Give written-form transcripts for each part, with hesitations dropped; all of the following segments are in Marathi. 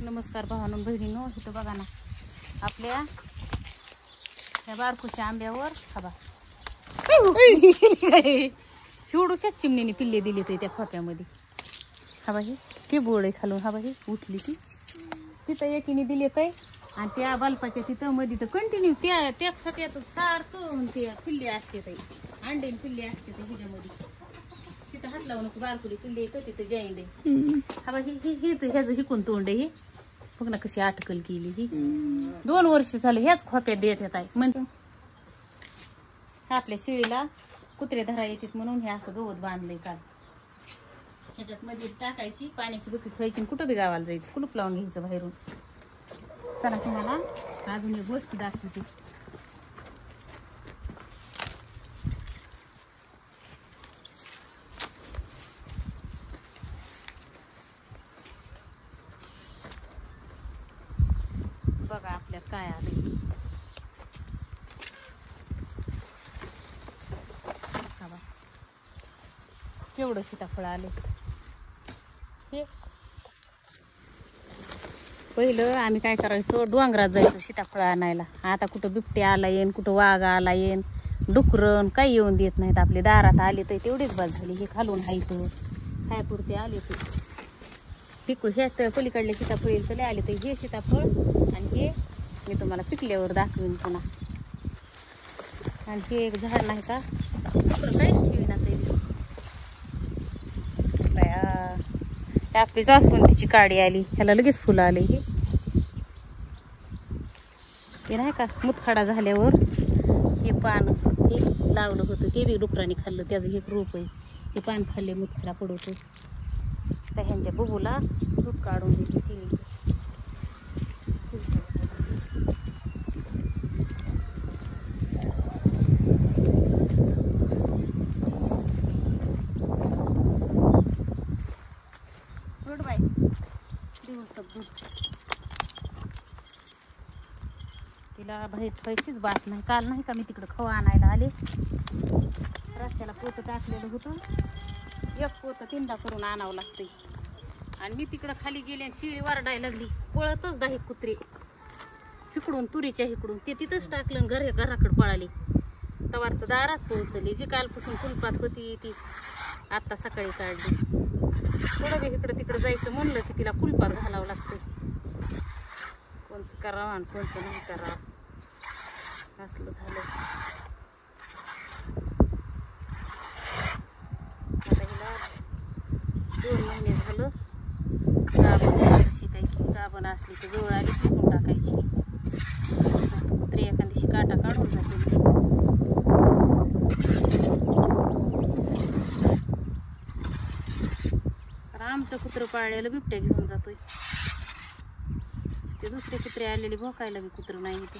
नमस्कार भावांनो बहिणींनो, इथं बघा ना आपल्या या बारकुशा आंब्यावर हबा एवढूशा चिमणीने पिल्ले दिले ते त्या खोक्यामध्ये. हबा हे बोळ खालून हबा ही उठली ती तिथं एकीने दिले ते आणि त्या बल्पाच्या तिथं मध्ये तर कंटिन्यू त्या खोक्यात सारखं ते पिल्ले असते ते अंडे पिल्ले असते ते ह्याच्यामध्ये. तिथं हात लावून बारकुली पिल्ले येतं तिथं जाईंडे हबा ही ह्याचं हिकून तोंड हे बघ ना कशी अटकल केली ही. 2 वर्ष झालं ह्याच खोप्यात देत येत आहे. म्हणजे आपल्या शेळीला कुत्रे धरा येतात म्हणून हे असं गवत बांधलंय काल. ह्याच्यात मध्ये टाकायची पाण्याची बकेट व्हायची कुठं बी गावाला जायचं कुलूप लावून घ्यायचं बाहेरून. चला तुम्हाला अजून एक गोष्ट दाखवते. बघा आपल्यात काय आलंय. केवढं सीताफळ आले. हे पहिलं आम्ही काय करायचो डोंगरात जायचो सीताफळ आणायला. आता कुठं बिबट्या आला येईन कुठं वाघ आला येईन डुकरन काही येऊन देत नाहीत. आपले दारात आले तर तेवढीच बाज झाली. हे खालून हायचं खायपुरते आले ते पिकू ह्यात पलीकडले सीताफळ येईल तर आले तर हे सीताफळ आणि हे मी तुम्हाला पिकल्यावर दाखवेन पुन्हा. आणि हे एक झाड नाही का काहीच ठेवीना आपली जास्वंदीची काडी आली ह्याला लगेच फुलं आले. हे नाही का मुतखडा झाल्यावर हे पान हे लावलं होतं ते बी डुकरांनी खाल्लं. त्याचं हे रोप आहे. हे पान खाल्ले मुतखडा पडवतो तर ह्यांच्या बबूला दूध काढून देते शिळीचं. तिला बाहेर ठेवायचीच बात नाही. काल नाही का मी तिकडं खवा आणायला आले रस्त्याला पोतं टाकलेलं होतं. एक पोतं 3दा करून आणावं लागतंय. आणि मी तिकडं खाली गेले शिळी वरडायला लागली. पळतच 10 कुत्रे इकडून तुरीच्या इकडून ते तिथंच टाकलं घराकडे पळाली. तवार तर दारात पोहोचली. जी कालपासून कुलपात होती ती आता सकाळी काढली. थोडं बी इकडं तिकडं जायचं म्हणलं की तिला कुलपात घालावं लागतं. कोणचं करावं आणि कोणचं नाही करावं असलं झालं. आता हिला 2 महिने झालं गाभण शिकायची. गाभण असली तर जवळ आली फेकून टाकायची. कुत्रे एखाद दिवशी काटा काढून जाते. आमचं कुत्रं पाळलेलं बिबट्या घेऊन जातोय. ते दुसरे कुत्रे आलेले भोकायला बी कुत्रं नाही ते.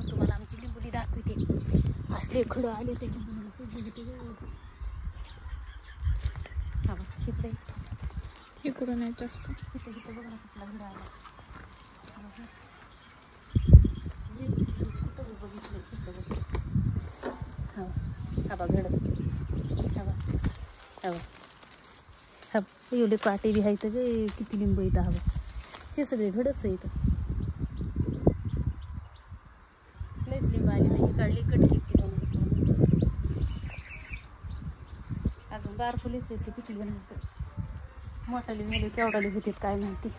तुम्हाला आमची लिंबुली दाखवते. असले खडं आले ते इकडे इकडून येत असतं. इथं इथं बघा कुठला घडा आला. हवा घड हवा हवा हवा एवढे काटे बी आहेत ग. किती लिंब येतं हवं हे सगळे घडच आहे. इथं लयच लिंब आली नाही काढली कटली अजून बारकुलीच आहे ते पिकली नंतर मोठाली झाली केवढाली होती काय माहिती.